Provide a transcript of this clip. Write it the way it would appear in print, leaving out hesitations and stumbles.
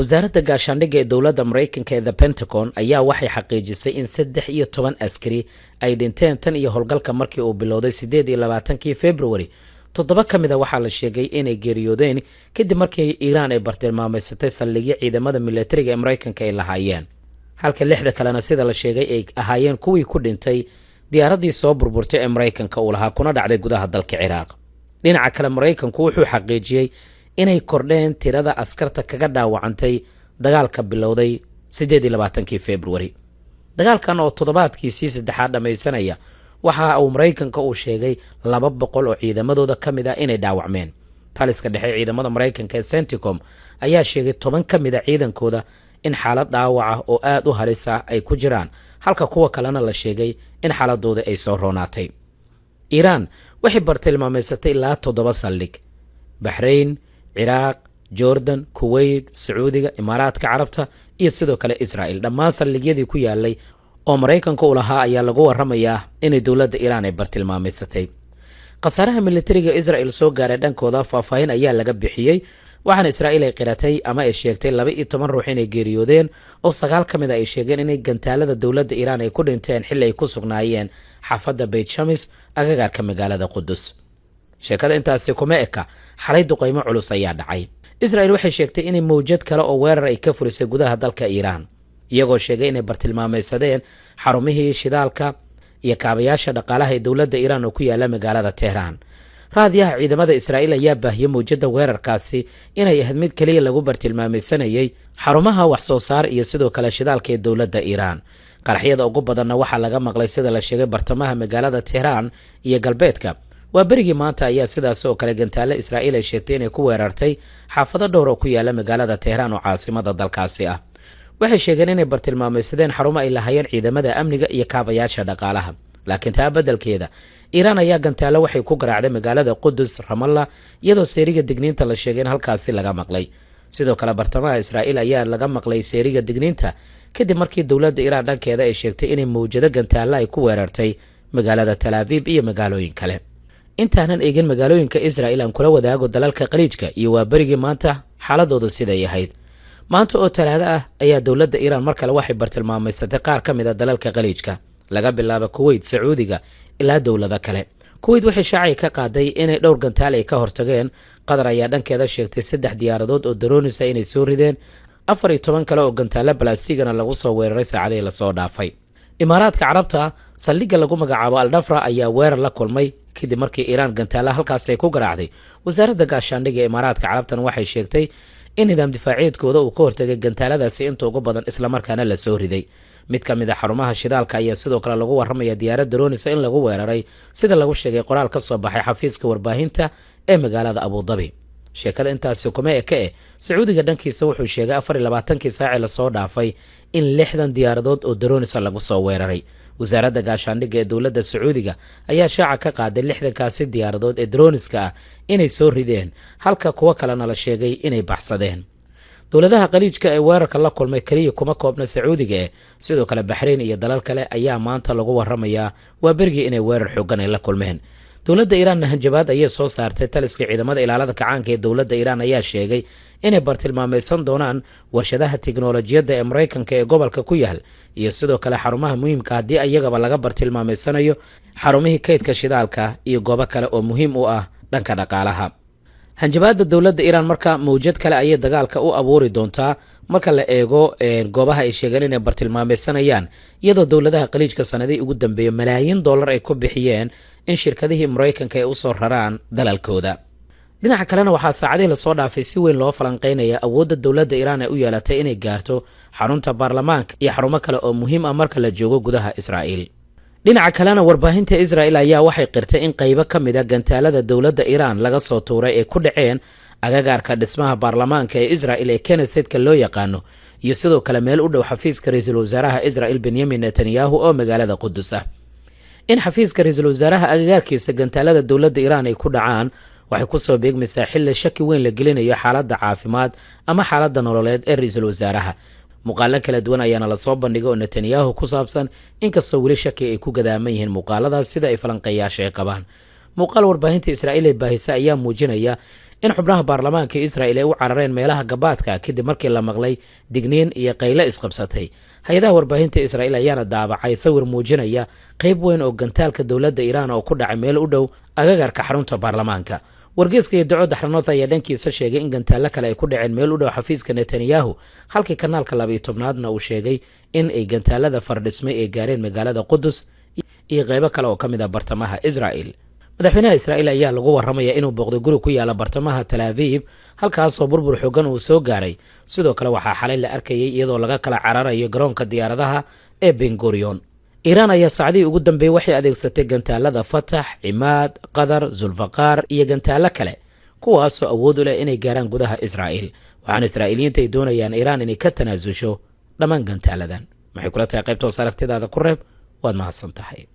wasaaradda gaashaandhigga ee dowladda Mareykanka ee The Pentagon ayaa waxay xaqiijisay in 13 askari ay dhinteen tan iyo howlgalka markii uu bilowday 28 February. 7 ka mid ah waxaa la sheegay inay geeriyoodeen kadib markii Iiraan ay bartilmaameysatay saldhigyo ciidamada militariga ee Mareykanka ay lahaayeen, halka 6 kalena sida la sheegay ay ahaayeen kuwii ku dhintay diyaaradii soo burburtay ee Mareykanka uu lahaa kuna dhacday gudaha dalka Ciraaq. dhinaca kale Mareykanku wuxuu xaqiijiyay inay kordheen tirada askarta kaga dhaawacantay dagaalka bilowday 28 February. dagaalkan oo toddobaadkiisii saddexaad dhameysanaya waxa uu Mareykanka uu sheegay 200 oo ciidamadooda kamid ah inay dhaawacmeen. taliska dhexe ciidamada Mareykanka ee CENTCOM ayaa sheegay 10 kamid ah ciidankooda in xaalad dhaawac ah oo aad u halis ah ay ku jiraan, halka kuwa kalena la sheegay in xaaladooda ay soo roonaatay. Iiraan waxay bartilmaameysatay ilaa 7 saldhig: Bahrain, Ciraaq, Jordan, Kuwait, Sacuudiga, Imaaraadka Carabta iyo sidoo kale Israel. dhammaan saldhigyadii ku yaalay oo Mareykanka u lahaa ayaa lagu waramayaa inay dowladda Iiraan ay bartilmaameysatay. qasaaraha militariga Israel soo gaaray dhankooda faahfaahin ayaa laga bixiyay, waxaana Israel ay qiratay ama ay sheegtay 12 ruux inay geeriyoodeen oo 9 ka mid ah ay sheegeen inay gantaalada dowladda Iiraan ay ku dhinteen xilli ay ku sugnaayeen xaafadda Beit Shamis agagaarka magaalada Qudus. sheekada intaasi kuma eka, xalay duqeymo culus ayaa dhacay. Israel waxay sheegtay inay mowjad kale oo weerar ay ka furisay gudaha dalka Iiraan, iyagoo sheegay inay bartilmaameysadeen xarumihii shidaalka iyo kaabayaasha dhaqaalaha ee dowladda Iiraan oo ku yaala magaalada Tehran. raadiyaha ciidamada Israel ayaa baahiyay mowjada weerarkaasi inay ahayd mid kaliya lagu bartilmaameysanayay xarumaha wax soo saar iyo sidoo kale shidaalka ee dowladda Iiraan. qaraxyada ugu badanna waxaa laga maqlay sida la sheegay bartamaha magaalada Tehran iyo galbeedka. waa berigii maanta ayaa sidaas oo kale gantaale Israel ay sheegtay inay ku weerartay xaafado dhowr oo ku yaala magaalada Tehran oo caasimada dalkaasi ah. waxay sheegeen inay bartilmaameysadeen xarumo ay lahaayeen ciidamada amniga iyo kaabayaasha dhaqaalaha, laakiin taa beddelkeeda Iiraan ayaa gantaale waxay ku garaacday magaalada Qudus, Ramallah, iyadoo seeriga digniinta la sheegay in halkaasi laga maqlay. sidoo kale bartamaha Israel ayaa laga maqlay seeriga digniinta kadib markii dowladda Iiraan dhankeeda ay sheegtay inay mowjado gantaale ay ku weerartay magaalada Tel Aviv iyo magaalooyin kale. intaanan eegin magaalooyinka Israel aan kula wadaago dalalka Khaliijka iyo waa berigii maanta xaaladoodu siday ahayd. maanta oo Talaado ah ayaa dowladda Iiraan mar kale waxay bartilmaameysatay qaar ka mid ah dalalka Khaliijka, laga bilaabo Kuwait, Sacuudiga ilaa dowlado kale. Kuwait waxay shaaci ka qaaday inay dhowr gantaal ay ka hortageen. Qatar ayaa dhankeeda sheegtay 3 diyaaradood oo daroonisa inay soo rideen, 14 kale oo gantaale balaasigana lagu soo weeraray saacadii la soo dhaafay. Imaaraadka Carabta saldhigga lagu magacaabo Al-Dhafra ayaa weerar la kulmay kadib markii Iiraan gantaale halkaas ay ku garaacday. wasaaradda gaashaandhigga Imaaraadka Carabtana waxay sheegtay in nidaam difaaciyeedkooda uu ka hortagay gantaaladaasi inta ugu badan isla markaana la soo riday. mid ka mid ah xarumaha shidaalka ayaa sidoo kale lagu waramaya diyaarad daroonisa in lagu weeraray, sida lagu sheegay qoraal ka soo baxay xafiiska warbaahinta ee magaalada Abu Dhabi. sheekada intaasi kuma eka Sacuudiga dhankiisa wuxuu sheegay 24 saac la soo dhaafay in 60 diyaaradood oo daroonisa lagu soo weeraray. wasaaradda gaashaandhigga ee dowladda Sacuudiga ayaa shaaca ka qaaday 60 kaasi diyaaradood ee darooniska ah inay soo rideen, halka kuwa kalena la sheegay inay baxsadeen. dowladaha Khaliijka ee weerarka la kulmay kaliya kuma koobna Sacuudiga, sidoo kale Bahrain iyo dalal kale ayaa maanta lagu waramayaa waa berigii inay weerar xooggan ay la kulmeen. dowladda Iiraan hanjabaad ayay soo saartay. taliska ciidamada ilaalada kacaanka ee dowladda Iiraan ayaa sheegay inay bartilmaameysan doonaan warshadaha tiknoolajiyadda ee Mareykanka ee gobolka ku yaal iyo sidoo kale xarumaha muhiimka haddii ayagaba laga bartilmaameysanayo xarumihii kaydka shidaalka iyo goobo kale oo muhiim u ah dhanka dhaqaalaha. hanjabaadda dowladda Iiraan marka mowjad kale ayay dagaalka u abuuri doontaa marka la eego goobaha ay sheegeen inay bartilmaameysanayaan, iyadoo dowladaha Khaliijka sanadii ugu dambeeyay malaayiin dollar ay ku bixiyeen in shirkadihii Mareykanka ay u soo raraan dalalkooda. dhinaca kalena waxaa saacadii la soo dhaafay si weyn loo falanqeynaya awoodda dowladda Iiraan ay u yeelatay inay gaarto xarunta baarlamaanka iyo xarumo kale oo muhiim ah marka la joogo gudaha Israel. dhinaca kalena warbaahinta Israel ayaa waxay qirtay in qaybo ka mid ah gantaalada dowladda Iiraan laga soo tuuray ee ku dhaceen agagaarka dhismaha baarlamaanka ee Israel ee Knessetka loo yaqaano, iyo sidoo kale meel u dhow xafiiska ra'iisul wasaaraha Israel Benjamin Netanyahu oo magaalada Qudus ah. in xafiiska ra'iisul wasaaraha agagaarkiisa gantaalada dowladda Iiraan ay ku dhacaan waxay ku soo beegmaysaa xilli shaki weyn la gelinayo xaaladda caafimaad ama xaaladda nololeed ee ra'iisul wasaaraha. muuqaalo kala duwan ayaana la soo bandhigay oo Netanyahu ku saabsan, inkastoo weli shaki ay ku gadaaman yihiin muuqaaladaas sida ay falanqeeyaasha ay qabaan. muuqaal warbaahinta Israel ee baahisa ayaa muujinaya in xubnaha baarlamaanka Israa'iil ay u carareen meelaha gabaadka kadib markii la maqlay digniin iyo qayle isqabsatay. hay-adaha warbaahinta Israa'iil ayaana daabacay sawir muujinaya qayb weyn oo gantaalka dowladda Iiraan oo ku dhacay meel u dhow agagarka xarunta baarlamaanka. wargeyska iyo dacwada Xarnoth ayaa dhankiisa sheegay in gantaalo kale ay ku dhaceen meel u dhow xafiiska Netanyahu, halkii kanaalka 12aadna uu sheegay in ay gantaalada fardhismay ay gaareen magaalada Qudus iyo qaybo kale oo ka mid ah bartamaha Israa'iil. madaxweynaha Israa'iil ayaa lagu warramayaa inuu booqday guri ku yaala bartamaha Tel Aviv, halkaasoo burbur xooggan uu soo gaaray. sidoo kale waxaa xalay la arkayay iyadoo laga kala cararayo garoonka diyaaradaha ee Ben Gurion. Iiraan ayaa saacadihii ugu dambeeyay waxay adeegsatay gantaalada Fatax, Cimaad, Qadar, Zulfaqaar iyo gantaalo kale, kuwaasoo awood u leh inay gaaraan gudaha Israa'iil. waxaana Israa'iiliyiinta ay doonayaan Iiraan inay ka tanaasusho dhammaan gantaaladan. maxay kula tahay qaybta hoos aragtidaada ku reeb? waad mahadsan tahay.